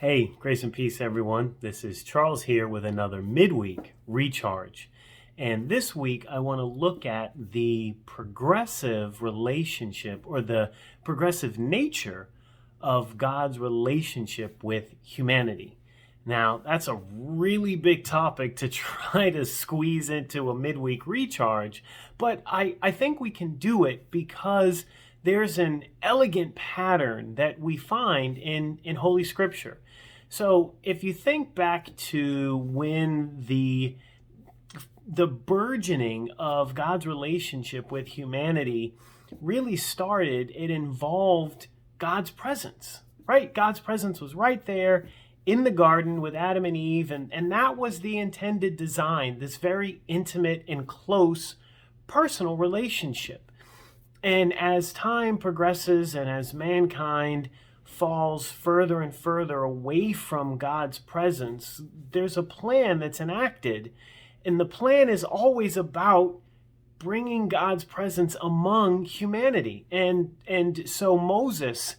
Hey, grace and peace, everyone. This is Charles here with another Midweek Recharge. And this week, I want to look at the progressive relationship or the progressive nature of God's relationship with humanity. Now, that's a really big topic to try to squeeze into a Midweek Recharge, but I think we can do it because there's an elegant pattern that we find in Holy Scripture. So if you think back to when the burgeoning of God's relationship with humanity really started, it involved God's presence, right? God's presence was right there in the garden with Adam and Eve, and that was the intended design, this very intimate and close personal relationship. And as time progresses and as mankind falls further and further away from God's presence, there's a plan that's enacted. And the plan is always about bringing God's presence among humanity. And so Moses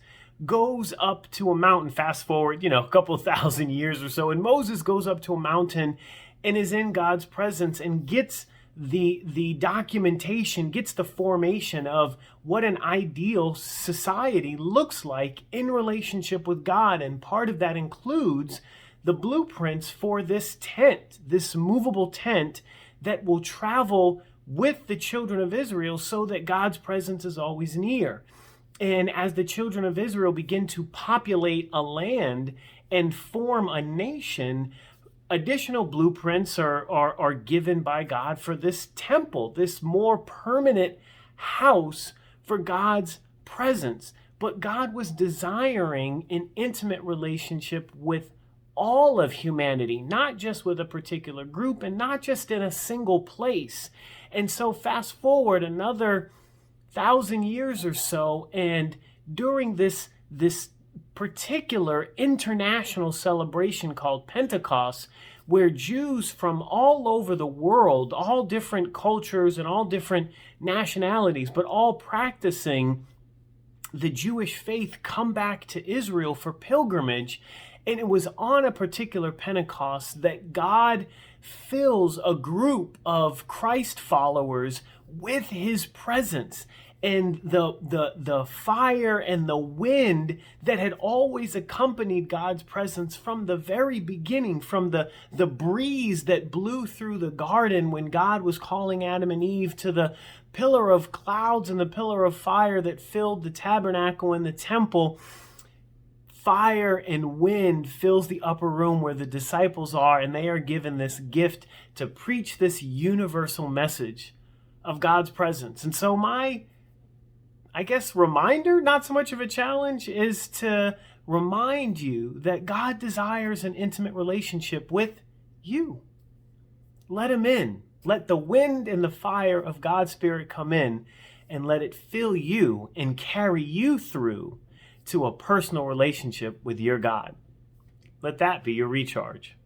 goes up to a mountain, fast forward, a couple of thousand years or so, and Moses goes up to a mountain and is in God's presence and gets the documentation, gets the formation of what an ideal society looks like in relationship with God. And part of that includes the blueprints for this tent, this movable tent that will travel with the children of Israel so that God's presence is always near. And as the children of Israel begin to populate a land and form a nation, additional blueprints are given by God for this temple, this more permanent house for God's presence. But God was desiring an intimate relationship with all of humanity, not just with a particular group and not just in a single place. And so fast forward another 1,000 years or so, and during this particular international celebration called Pentecost, where Jews from all over the world, all different cultures and all different nationalities, but all practicing the Jewish faith, come back to Israel for pilgrimage. And it was on a particular Pentecost that God fills a group of Christ followers with his presence. And the fire and the wind that had always accompanied God's presence from the very beginning, from the breeze that blew through the garden when God was calling Adam and Eve, to the pillar of clouds and the pillar of fire that filled the tabernacle and the temple. Fire and wind fills the upper room where the disciples are, and they are given this gift to preach this universal message of God's presence. And so my reminder, not so much of a challenge, is to remind you that God desires an intimate relationship with you. Let him in. Let the wind and the fire of God's Spirit come in and let it fill you and carry you through to a personal relationship with your God. Let that be your recharge.